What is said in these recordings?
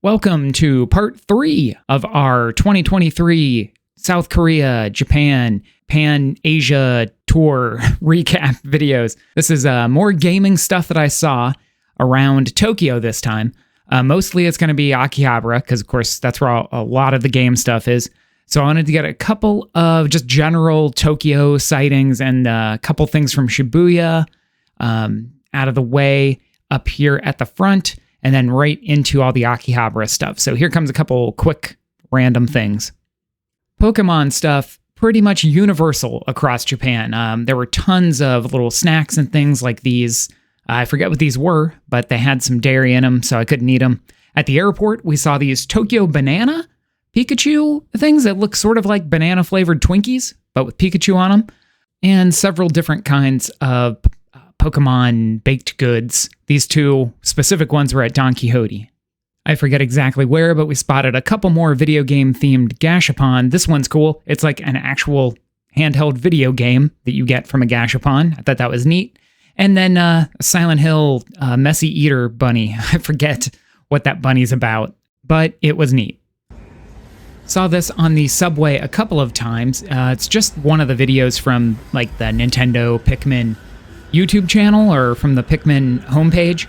Welcome to part 3 of our 2023 South Korea, Japan, Pan-Asia tour recap videos. This is more gaming stuff that I saw around Tokyo this time. Mostly it's going to be Akihabara, because of course that's where a lot of the game stuff is. So I wanted to get a couple of just general Tokyo sightings and a couple things from Shibuya out of the way up here at the front, and then right into all the Akihabara stuff. So here comes a couple quick random things. Pokemon stuff, pretty much universal across Japan. There were tons of little snacks and things like these. I forget what these were, but they had some dairy in them, so I couldn't eat them. At the airport, we saw these Tokyo Banana Pikachu things that look sort of like banana-flavored Twinkies, but with Pikachu on them, and several different kinds of Pokemon baked goods. These two specific ones were at Don Quixote. I forget exactly where, but we spotted a couple more video game-themed gashapon. This one's cool. It's like an actual handheld video game that you get from a gashapon. I thought that was neat. And then a Silent Hill Messy Eater bunny. I forget what that bunny's about, but it was neat. Saw this on the subway a couple of times. It's just one of the videos from like the Nintendo Pikmin YouTube channel or from the Pikmin homepage.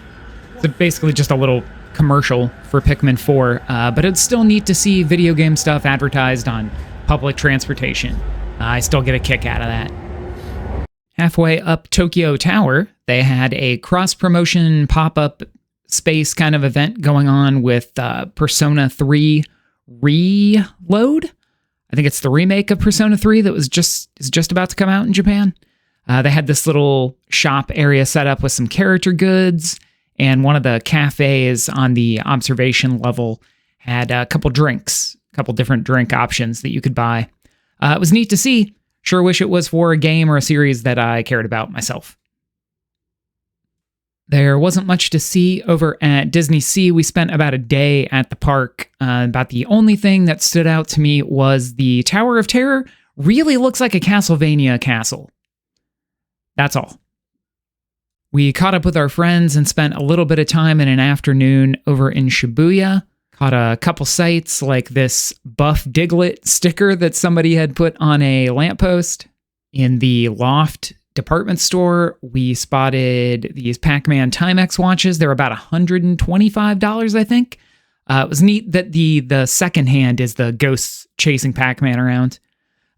It's basically just a little commercial for Pikmin 4, but it's still neat to see video game stuff advertised on public transportation. I still get a kick out of that. Halfway up Tokyo Tower, they had a cross-promotion pop-up space kind of event going on with Persona 3 Reload. I think it's the remake of Persona 3 that is just about to come out in Japan. They had this little shop area set up with some character goods, and one of the cafes on the observation level had a couple different drink options that you could buy. It was neat to see. Sure wish it was for a game or a series that I cared about myself. There wasn't much to see over at Disney Sea. We spent about a day at the park. About the only thing that stood out to me was the Tower of Terror really looks like a Castlevania castle. That's all. We caught up with our friends and spent a little bit of time in an afternoon over in Shibuya. Caught a couple sights like this Buff Diglett sticker that somebody had put on a lamppost. In the Loft department store, we spotted these Pac-Man Timex watches. They were about $125, I think. It was neat that the second hand is the ghosts chasing Pac-Man around.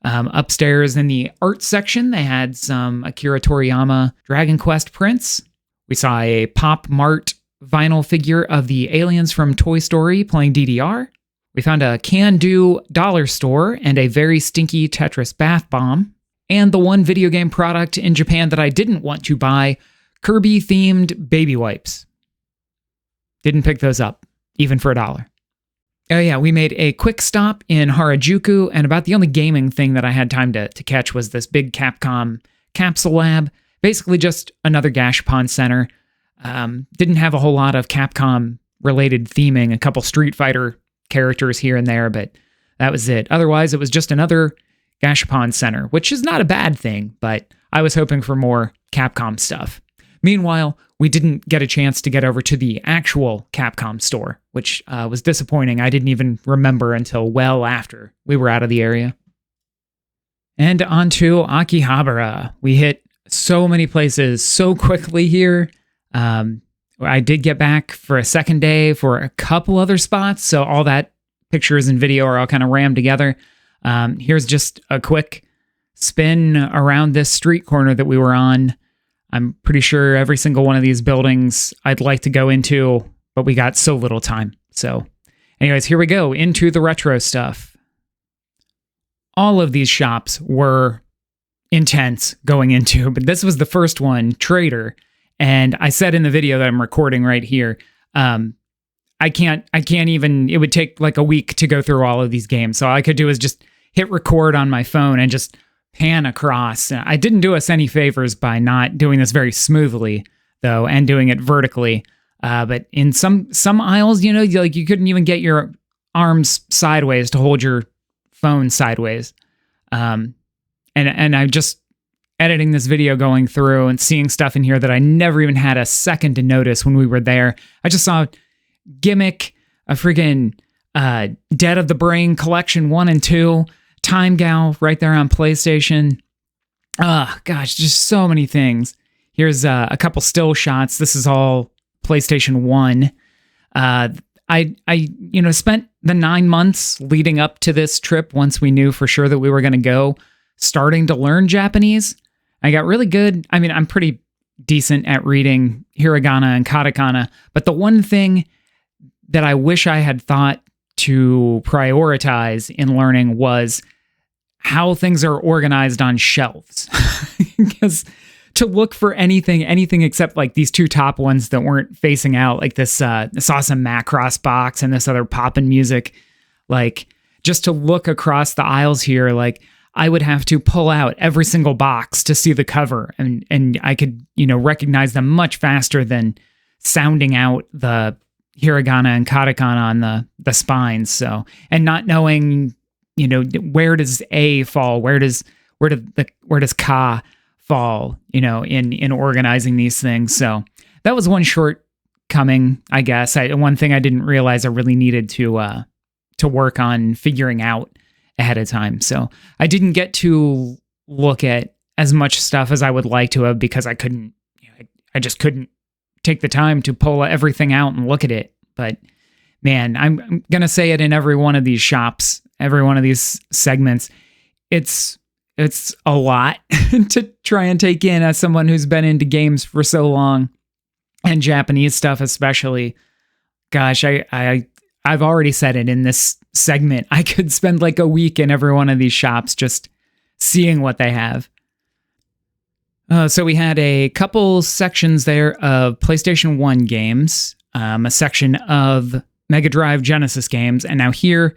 Upstairs in the art section, they had some Akira Toriyama Dragon Quest prints. We saw a Pop Mart vinyl figure of the aliens from Toy Story playing DDR. We found a Can-Do dollar store and a very stinky Tetris bath bomb. And the one video game product in Japan that I didn't want to buy, Kirby-themed baby wipes. Didn't pick those up, even for $1. Oh yeah, we made a quick stop in Harajuku, and about the only gaming thing that I had time to catch was this big Capcom capsule lab. Basically just another Gashapon center. Didn't have a whole lot of Capcom-related theming, a couple Street Fighter characters here and there, but that was it. Otherwise, it was just another Gashapon center, which is not a bad thing, but I was hoping for more Capcom stuff. Meanwhile, we didn't get a chance to get over to the actual Capcom store, which was disappointing. I didn't even remember until well after we were out of the area. And on to Akihabara. We hit so many places so quickly here. I did get back for a second day for a couple other spots, so all that pictures and video are all kind of rammed together. Here's just a quick spin around this street corner that we were on. I'm pretty sure every single one of these buildings I'd like to go into, but we got so little time. So anyways, here we go into the retro stuff. All of these shops were intense going into, but this was the first one, Trader. And I said in the video that I'm recording right here, I can't even, it would take like a week to go through all of these games. So all I could do is just hit record on my phone and just pan across. I didn't do us any favors by not doing this very smoothly, though, and doing it vertically. But in some aisles, you know, like you couldn't even get your arms sideways to hold your phone sideways. And I just editing this video, going through and seeing stuff in here that I never even had a second to notice when we were there. I just saw Gimmick, a friggin' Dead of the Brain Collection 1 and 2, Time Gal right there on PlayStation. Gosh, just so many things. Here's a couple still shots. This is all PlayStation 1. I spent the 9 months leading up to this trip once we knew for sure that we were going to go, starting to learn Japanese. I got really good. I mean, I'm pretty decent at reading hiragana and katakana, but the one thing that I wish I had thought to prioritize in learning was how things are organized on shelves. Because to look for anything except like these two top ones that weren't facing out, like this awesome Macross box and this other poppin' music, like just to look across the aisles here, like I would have to pull out every single box to see the cover, and I could, recognize them much faster than sounding out the hiragana and katakana on the spines. So, and not knowing, where does A fall, where does ka fall, in organizing these things. So that was one shortcoming, I guess. One thing I didn't realize I really needed to work on figuring out ahead of time. So I didn't get to look at as much stuff as I would like to have because I couldn't, I just couldn't take the time to pull everything out and look at it. But man, I'm going to say it in every one of these shops, every one of these segments. It's a lot to try and take in as someone who's been into games for so long, and Japanese stuff especially. Gosh, I've already said it in this segment. I could spend like a week in every one of these shops just seeing what they have. So we had a couple sections there of PlayStation 1 games, a section of Mega Drive Genesis games, and now here,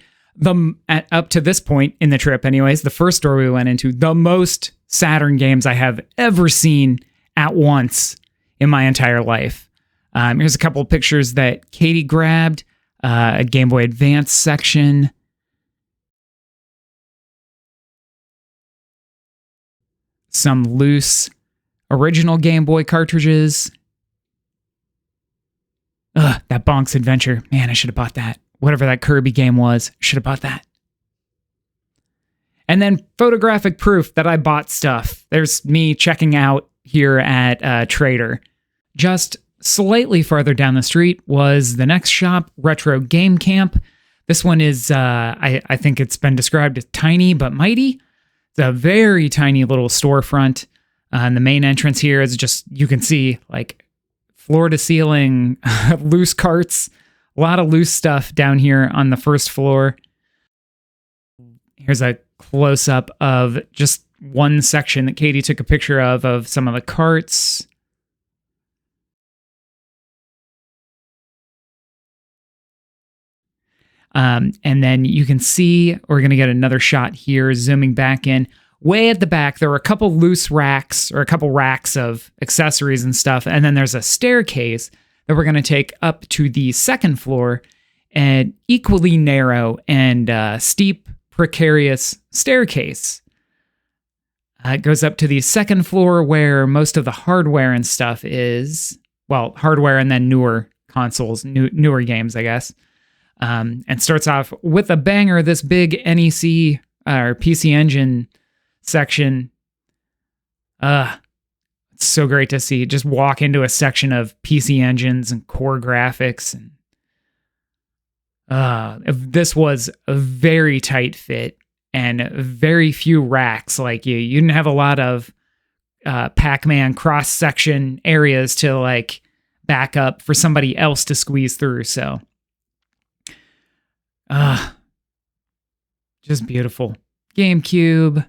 up to this point in the trip anyways, the first store we went into, the most Saturn games I have ever seen at once in my entire life. Here's a couple of pictures that Katie grabbed. A Game Boy Advance section. Some loose original Game Boy cartridges. That Bonk's Adventure. Man, I should have bought that. Whatever that Kirby game was, should have bought that. And then photographic proof that I bought stuff. There's me checking out here at Trader. Just slightly farther down the street was the next shop, Retro Game Camp. This one is, I think it's been described as tiny but mighty. It's a very tiny little storefront. And the main entrance here is just, you can see like floor to ceiling loose carts, a lot of loose stuff down here on the first floor. Here's a close-up of just one section that Katie took a picture of some of the carts. And then you can see, we're going to get another shot here, zooming back in. Way at the back, there were a couple loose racks, or a couple racks of accessories and stuff. And then there's a staircase that we're going to take up to the second floor, an equally narrow and steep, precarious staircase. It goes up to the second floor where most of the hardware and stuff is. Well, hardware and then newer consoles, newer games, I guess. And starts off with a banger, this big NEC or PC Engine section. It's so great to see. Just walk into a section of PC engines and core graphics. And this was a very tight fit and very few racks. Like you didn't have a lot of Pac-Man cross-section areas to like back up for somebody else to squeeze through. So just beautiful. GameCube.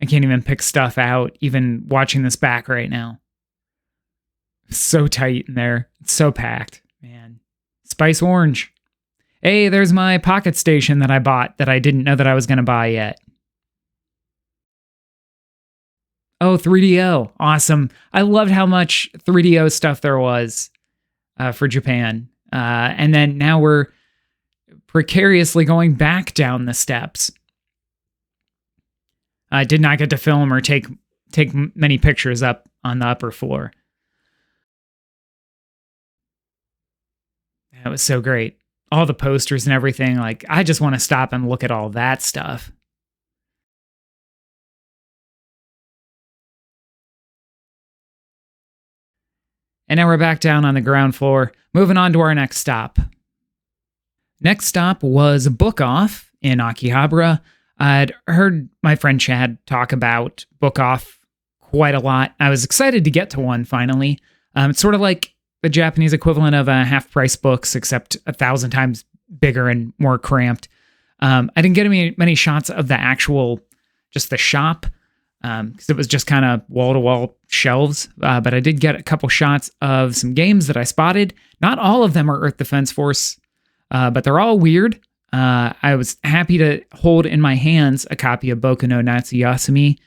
I can't even pick stuff out, even watching this back right now. So tight in there. It's so packed, man. Spice Orange. Hey, there's my Pocket Station that I bought that I didn't know that I was going to buy yet. Oh, 3DO. Awesome. I loved how much 3DO stuff there was for Japan. And then now we're precariously going back down the steps. I did not get to film or take many pictures up on the upper floor. That was so great. All the posters and everything. Like, I just want to stop and look at all that stuff. And now we're back down on the ground floor, moving on to our next stop. Next stop was Book Off in Akihabara. I'd heard my friend Chad talk about Book Off quite a lot. I was excited to get to one finally. It's sort of like the Japanese equivalent of half-price books, except 1,000 times bigger and more cramped. I didn't get many shots of the actual, just the shop, because it was just kind of wall-to-wall shelves. But I did get a couple shots of some games that I spotted. Not all of them are Earth Defense Force, but they're all weird. I was happy to hold in my hands a copy of Boku no Natsuyasumi.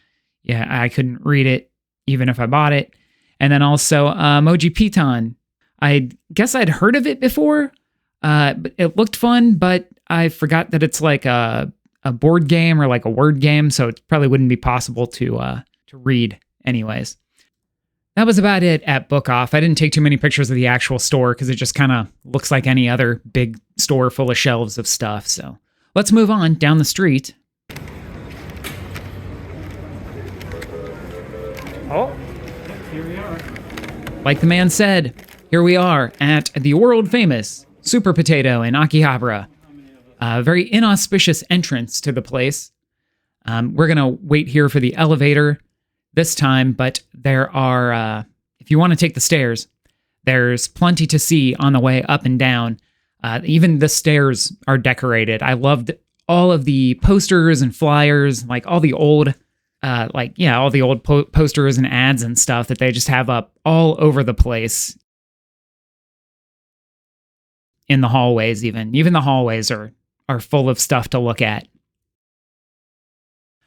Yeah, I couldn't read it even if I bought it. And then also Moji Piton. I guess I'd heard of it before. But it looked fun, but I forgot that it's like a board game or like a word game, so it probably wouldn't be possible to read anyways. That was about it at Book Off. I didn't take too many pictures of the actual store because it just kind of looks like any other big store full of shelves of stuff. So let's move on down the street. Oh, here we are. Like the man said, here we are at the world famous Super Potato in Akihabara. A very inauspicious entrance to the place. We're going to wait here for the elevator this time, but there are, if you want to take the stairs, there's plenty to see on the way up and down. Even the stairs are decorated. I loved all of the posters and flyers, like all the old, posters and ads and stuff that they just have up all over the place. In the hallways, even the hallways are full of stuff to look at.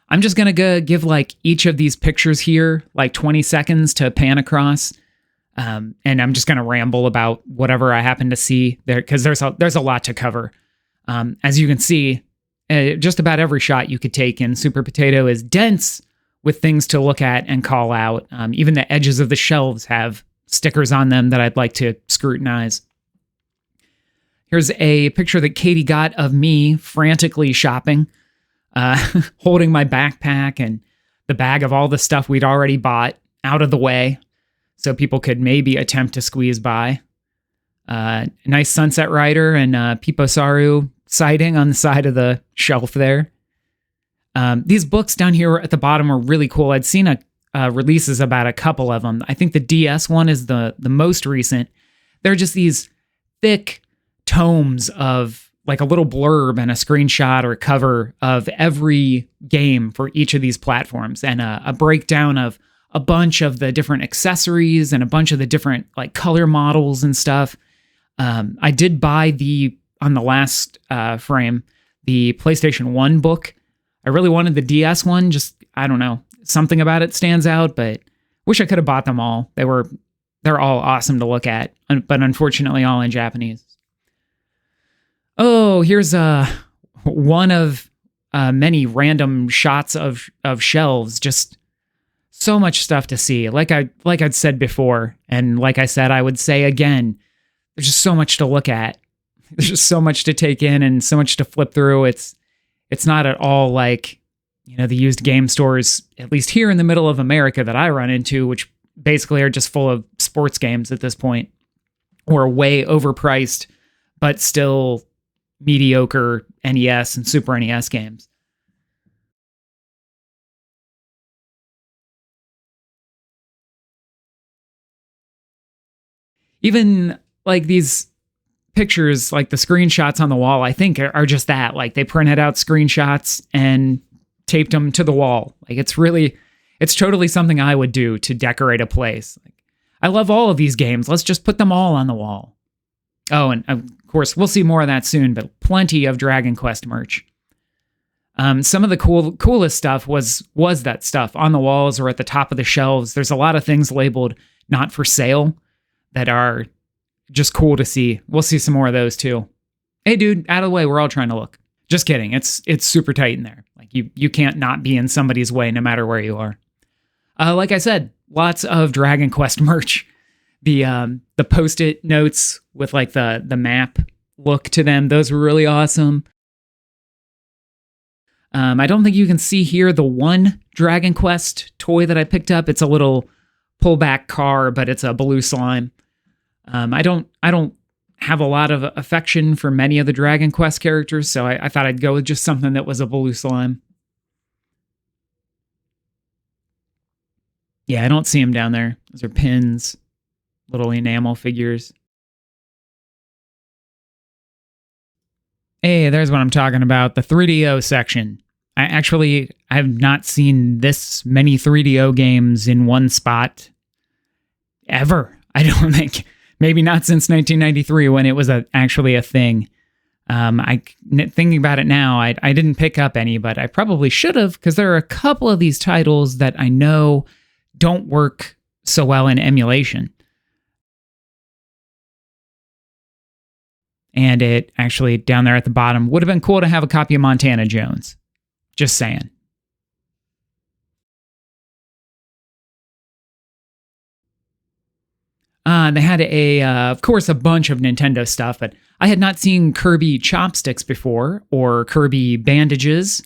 I'm just going to give like each of these pictures here like 20 seconds to pan across. And I'm just going to ramble about whatever I happen to see there because there's a lot to cover. As you can see, just about every shot you could take in Super Potato is dense with things to look at and call out. Even the edges of the shelves have stickers on them that I'd like to scrutinize. Here's a picture that Katie got of me frantically shopping, holding my backpack and the bag of all the stuff we'd already bought out of the way so people could maybe attempt to squeeze by. Nice Sunset Rider and Piposaru sighting on the side of the shelf there. These books down here at the bottom are really cool. I'd seen releases about a couple of them. I think the DS one is the most recent. They're just these thick tomes of like a little blurb and a screenshot or a cover of every game for each of these platforms and a breakdown of a bunch of the different accessories and a bunch of the different like color models and stuff. I did buy on the last frame, the PlayStation 1 book. I really wanted the DS one, just, I don't know, something about it stands out, but wish I could have bought them all. They're all awesome to look at, but unfortunately all in Japanese. Oh, here's one of many random shots of shelves. Just so much stuff to see. Like I'd said before, and like I said, I would say again. There's just so much to look at. There's just so much to take in and so much to flip through. It's not at all like, the used game stores, at least here in the middle of America that I run into, which basically are just full of sports games at this point, or way overpriced, but still mediocre NES and Super NES games. Even like these pictures, like the screenshots on the wall, I think are just that. Like they printed out screenshots and taped them to the wall. Like it's totally something I would do to decorate a place. Like, I love all of these games. Let's just put them all on the wall. Oh, and of course, we'll see more of that soon, but plenty of Dragon Quest merch. Some of the coolest stuff was that stuff on the walls or at the top of the shelves. There's a lot of things labeled not for sale that are just cool to see. We'll see some more of those too. Hey, dude, out of the way. We're all trying to look. Just kidding. It's super tight in there. Like you can't not be in somebody's way no matter where you are. Like I said, lots of Dragon Quest merch. The post-it notes with like the map look to them, those were really awesome. I don't think you can see here the one Dragon Quest toy that I picked up. It's a little pullback car, but it's a blue slime. I don't have a lot of affection for many of the Dragon Quest characters, so I thought I'd go with just something that was a blue slime. Yeah, I don't see them down there. Those are pins, little enamel figures. Hey, there's what I'm talking about, the 3DO section. I have not seen this many 3DO games in one spot ever. I don't think. Maybe not since 1993 when it was actually a thing. Thinking about it now, I didn't pick up any, but I probably should have, because there are a couple of these titles that I know don't work so well in emulation. And it actually, down there at the bottom, would have been cool to have a copy of Montana Jones. Just saying. They had of course, a bunch of Nintendo stuff, but I had not seen Kirby chopsticks before, or Kirby bandages,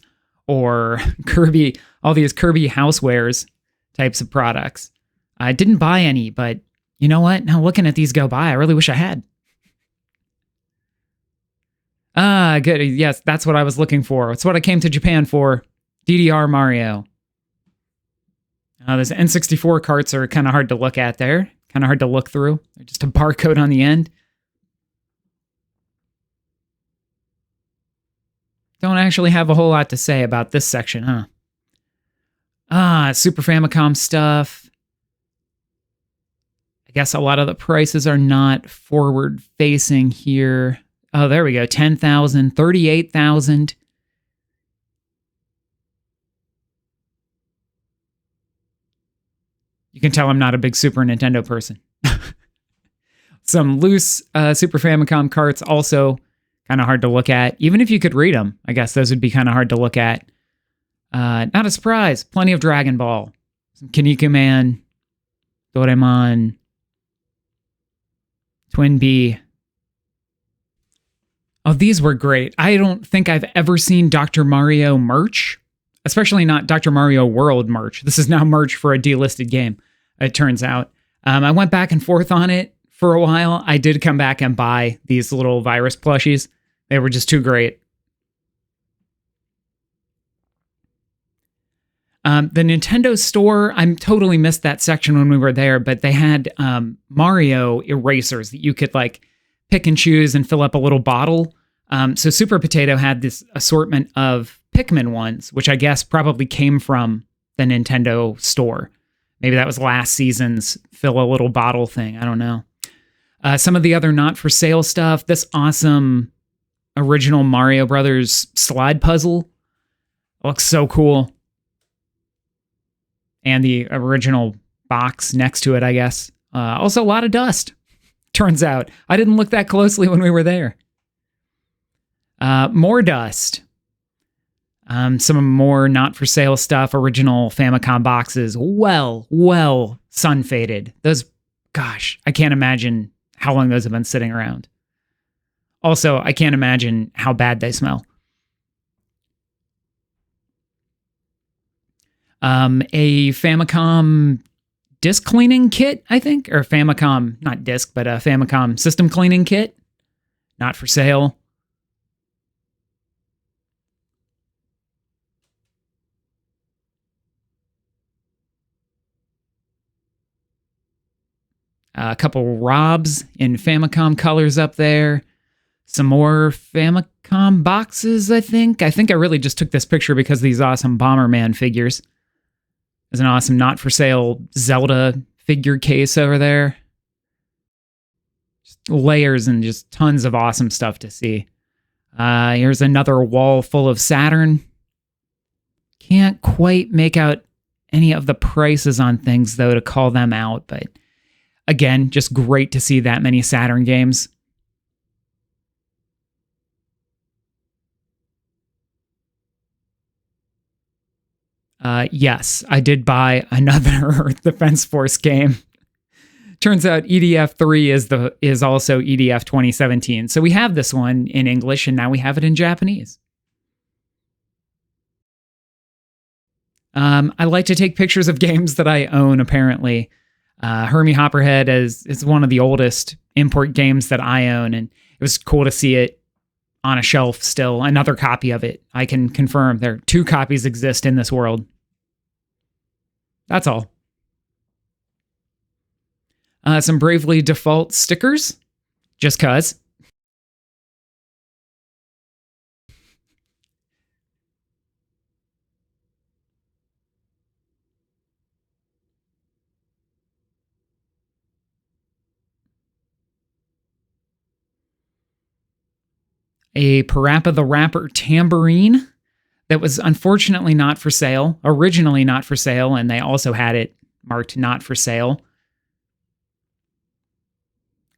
or all these Kirby housewares types of products. I didn't buy any, but you know what? Now looking at these go by, I really wish I had. Good. Yes, that's what I was looking for. It's what I came to Japan for. DDR Mario. Those N64 carts are kind of hard to look at there. Kind of hard to look through. They're just a barcode on the end. Don't actually have a whole lot to say about this section, huh? Super Famicom stuff. I guess a lot of the prices are not forward-facing here. Oh, there we go. 10,000, 38,000. You can tell I'm not a big Super Nintendo person. Some loose Super Famicom carts, also kind of hard to look at. Even if you could read them, I guess those would be kind of hard to look at. Not a surprise. Plenty of Dragon Ball. Some Kinnikuman, Doraemon, Twin Bee. Oh, these were great. I don't think I've ever seen Dr. Mario merch, especially not Dr. Mario World merch. This is now merch for a delisted game, it turns out. I went back and forth on it for a while. I did come back and buy these little virus plushies. They were just too great. The Nintendo store, I totally missed that section when we were there, but they had Mario erasers that you could like pick and choose and fill up a little bottle. So Super Potato had this assortment of Pikmin ones, which I guess probably came from the Nintendo store. Maybe that was last season's fill a little bottle thing. I don't know. Some of the other not for sale stuff. This awesome original Mario Brothers slide puzzle looks so cool. And the original box next to it, I guess. Also, a lot of dust. Turns out. I didn't look that closely when we were there. More dust. Some more not-for-sale stuff. Original Famicom boxes. Well sun-faded. Those, gosh, I can't imagine how long those have been sitting around. Also, I can't imagine how bad they smell. A Famicom disc cleaning kit, I think, or Famicom, not disc, but a Famicom system cleaning kit, not for sale. A couple Robs in Famicom colors up there. Some more Famicom boxes, I think. I think I really just took this picture because of these awesome Bomberman figures. There's an awesome not-for-sale Zelda figure case over there. Just layers and just tons of awesome stuff to see. Here's another wall full of Saturn. Can't quite make out any of the prices on things, though, to call them out. But again, just great to see that many Saturn games. Yes, I did buy another Earth Defense Force game. Turns out EDF3 is also EDF 2017. So we have this one in English, and now we have it in Japanese. I like to take pictures of games that I own, apparently. Hermie Hopperhead is one of the oldest import games that I own, and it was cool to see it on a shelf still, another copy of it. I can confirm there 2 copies exist in this world. That's all. Some Bravely Default stickers, just cuz. A Parappa the Rapper tambourine that was unfortunately not for sale, originally not for sale, and they also had it marked not for sale.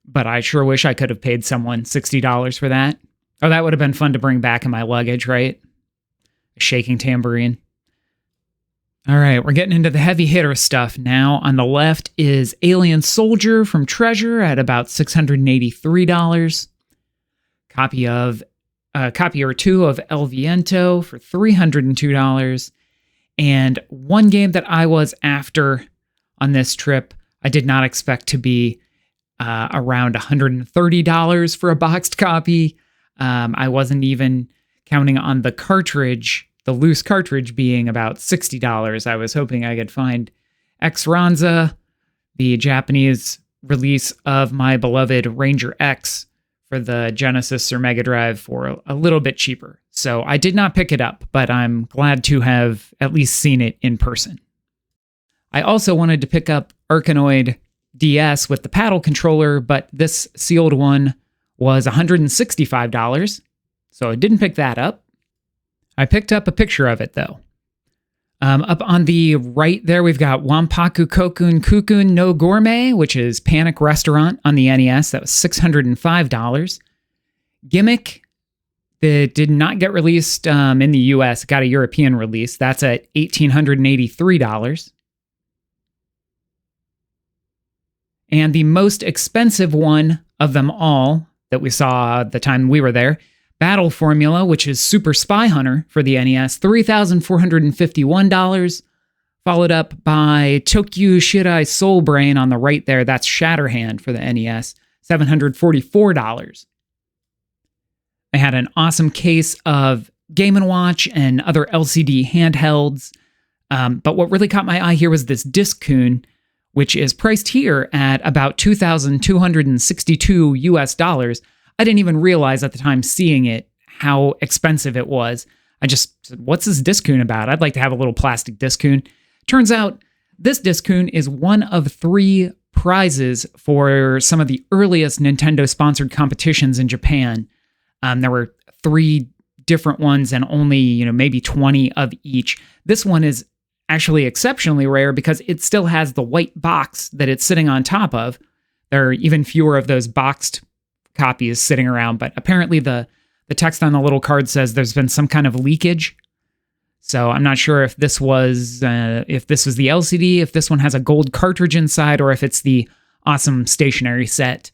But I sure wish I could have paid someone $60 for that. Oh, that would have been fun to bring back in my luggage, right? A shaking tambourine. All right, we're getting into the heavy hitter stuff now. On the left is Alien Soldier from Treasure at about $683. Copy or 2 of El Viento for $302. And one game that I was after on this trip, I did not expect to be around $130 for a boxed copy. I wasn't even counting on the cartridge, the loose cartridge, being about $60. I was hoping I could find X-Ranza, the Japanese release of my beloved Ranger X for the Genesis or Mega Drive, for a little bit cheaper. So I did not pick it up, but I'm glad to have at least seen it in person. I also wanted to pick up Arkanoid DS with the paddle controller, but this sealed one was $165, so I didn't pick that up. I picked up a picture of it, though. Up on the right there, we've got Wampaku Kokun Kukun no Gourmet, which is Panic Restaurant on the NES. That was $605. Gimmick, that did not get released in the US. It got a European release. That's at $1,883. And the most expensive one of them all that we saw the time we were there, Battle Formula, which is Super Spy Hunter for the NES, $3,451, followed up by Tokyo Shirai Soul Brain on the right there. That's Shatterhand for the NES, $744. I had an awesome case of Game & Watch and other LCD handhelds, but what really caught my eye here was this Discoon, which is priced here at about $2,262 US. I didn't even realize at the time seeing it how expensive it was. I just said, what's this Discoon about? I'd like to have a little plastic Discoon. Turns out this Discoon is one of 3 prizes for some of the earliest Nintendo-sponsored competitions in Japan. There were 3 different ones and only, maybe 20 of each. This one is actually exceptionally rare because it still has the white box that it's sitting on top of. There are even fewer of those boxed copies sitting around, but apparently the text on the little card says there's been some kind of leakage. So I'm not sure if this was the LCD, if this one has a gold cartridge inside, or if it's the awesome stationary set.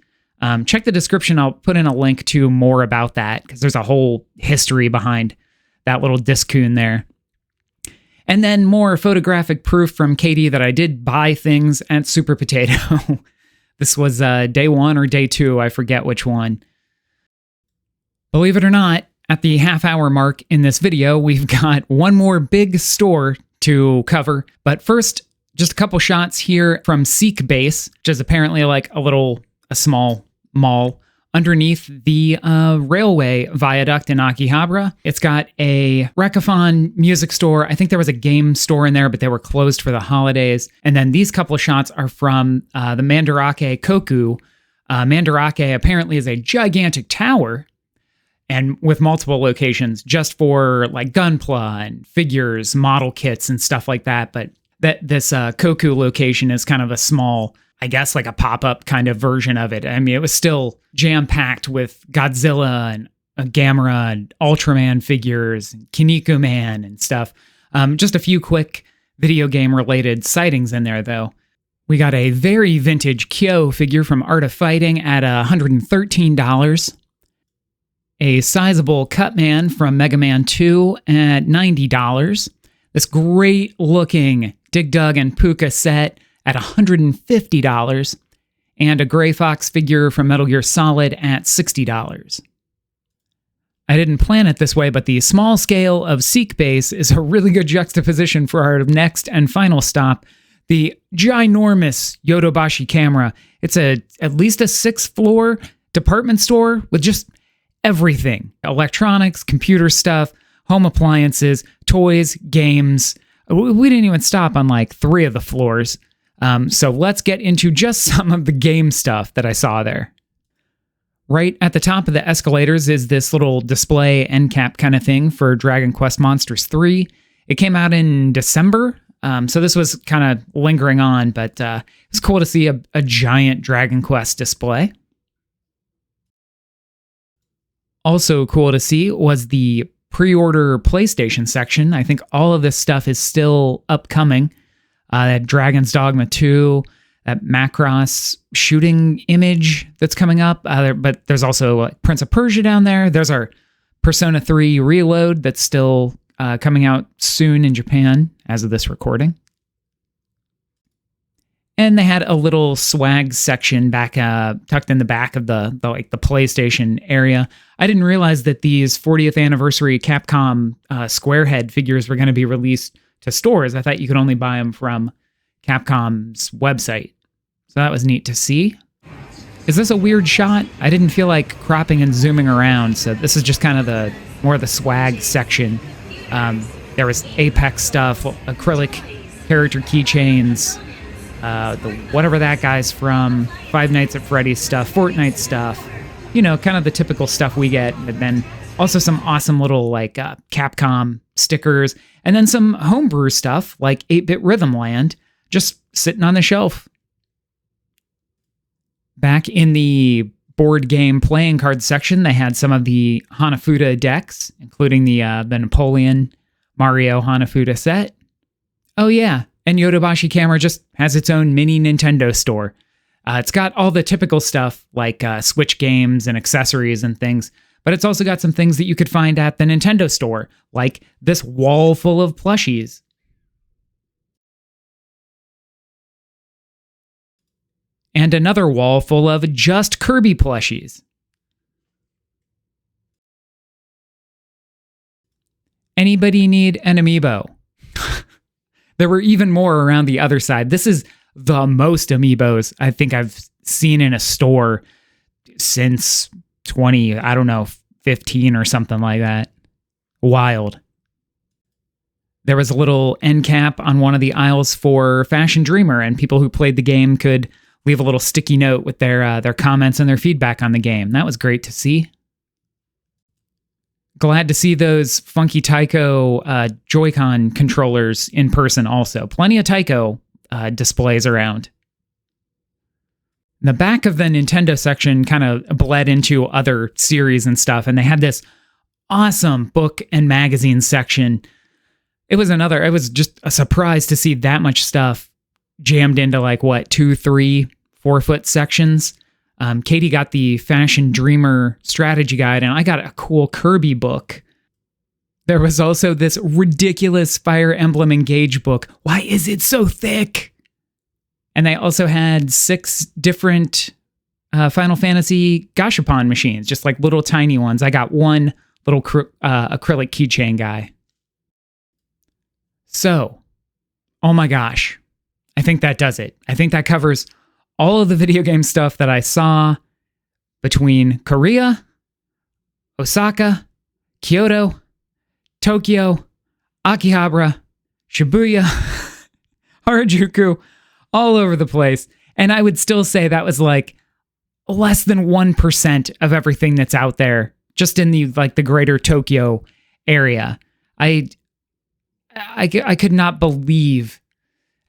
Check the description. I'll put in a link to more about that because there's a whole history behind that little Discoon there. And then more photographic proof from Katie that I did buy things at Super Potato. This was day 1 or day 2, I forget which one. Believe it or not, at the half-hour mark in this video, we've got one more big store to cover. But first, just a couple shots here from Seekbase, which is apparently like a small mall underneath the railway viaduct in Akihabara. It's got a Rakathon music store. I think there was a game store in there, but they were closed for the holidays. And then these couple of shots are from the Mandarake Koku. Mandarake apparently is a gigantic tower, and with multiple locations just for like Gunpla and figures, model kits, and stuff like that. But this Koku location is kind of a small, I guess, like a pop-up kind of version of it. I mean, it was still jam-packed with Godzilla and Gamera and Ultraman figures, and Kinnikuman Man and stuff. Just a few quick video game-related sightings in there, though. We got a very vintage Kyo figure from Art of Fighting at $113. A sizable Cutman from Mega Man 2 at $90. This great looking Dig Dug and Puka set at $150. And a Gray Fox figure from Metal Gear Solid at $60. I didn't plan it this way, but the small scale of Seekbase is a really good juxtaposition for our next and final stop, the ginormous Yodobashi camera. It's at least a 6th floor department store with just everything. Electronics, computer stuff, home appliances, toys, games. We didn't even stop on like 3 of the floors. So let's get into just some of the game stuff that I saw there. Right at the top of the escalators is this little display end cap kind of thing for Dragon Quest Monsters 3. It came out in December, so this was kind of lingering on, but it was cool to see a giant Dragon Quest display. Also cool to see was the pre-order PlayStation section. I think all of this stuff is still upcoming. That Dragon's Dogma 2, that Macross shooting image that's coming up. But there's also Prince of Persia down there. There's our Persona 3 Reload that's still coming out soon in Japan as of this recording. And they had a little swag section back tucked in the back of the PlayStation area. I didn't realize that these 40th anniversary Capcom Squarehead figures were going to be released to stores. I thought you could only buy them from Capcom's website. So that was neat to see. Is this a weird shot? I didn't feel like cropping and zooming around, so this is just kind of more of the swag section. There was Apex stuff, acrylic character keychains, whatever that guy's from, Five Nights at Freddy's stuff, Fortnite stuff, kind of the typical stuff we get, but then also some awesome little Capcom stickers, and then some homebrew stuff like 8-Bit Rhythm Land, just sitting on the shelf. Back in the board game playing card section, they had some of the Hanafuda decks, including the Napoleon Mario Hanafuda set. Oh yeah, and Yodobashi Camera just has its own mini Nintendo store. It's got all the typical stuff like Switch games and accessories and things, but it's also got some things that you could find at the Nintendo store, like this wall full of plushies. And another wall full of just Kirby plushies. Anybody need an amiibo? There were even more around the other side. This is the most amiibos I think I've seen in a store since 15 or something like that. Wild. There was a little end cap on one of the aisles for Fashion Dreamer, and people who played the game could leave a little sticky note with their comments and their feedback on the game. That was great to see. Glad to see those funky Taiko Joy-Con controllers in person also. Plenty of Taiko displays around. The back of the Nintendo section kind of bled into other series and stuff, and they had this awesome book and magazine section. It was just a surprise to see that much stuff jammed into 2, 3, 4 foot sections. Katie got the Fashion Dreamer strategy guide, and I got a cool Kirby book. There was also this ridiculous Fire Emblem Engage book. Why is it so thick? And they also had 6 different Final Fantasy Gashapon machines, just like little tiny ones. I got one little acrylic keychain guy. So, oh my gosh, I think that does it. I think that covers all of the video game stuff that I saw between Korea, Osaka, Kyoto, Tokyo, Akihabara, Shibuya, Harajuku, all over the place. And I would still say that was less than 1% of everything that's out there, just in the greater Tokyo area. I could not believe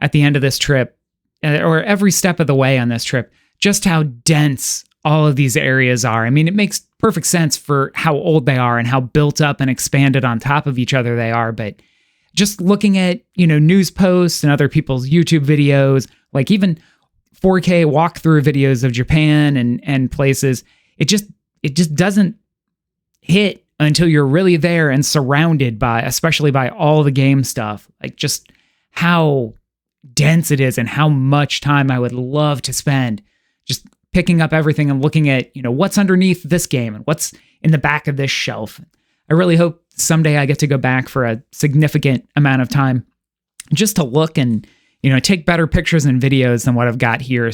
at the end of this trip, or every step of the way on this trip, just how dense all of these areas are. I mean, it makes perfect sense for how old they are and how built up and expanded on top of each other they are, but just looking at, news posts and other people's YouTube videos, like even 4K walkthrough videos of Japan and places, it just doesn't hit until you're really there and surrounded by, especially by all the game stuff, like just how dense it is and how much time I would love to spend just picking up everything and looking at, what's underneath this game and what's in the back of this shelf. I really hope someday I get to go back for a significant amount of time just to look and, take better pictures and videos than what I've got here.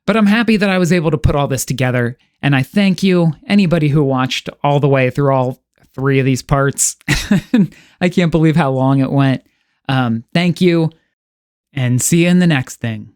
But I'm happy that I was able to put all this together. And I thank you, anybody who watched all the way through all 3 of these parts. I can't believe how long it went. Thank you, and see you in the next thing.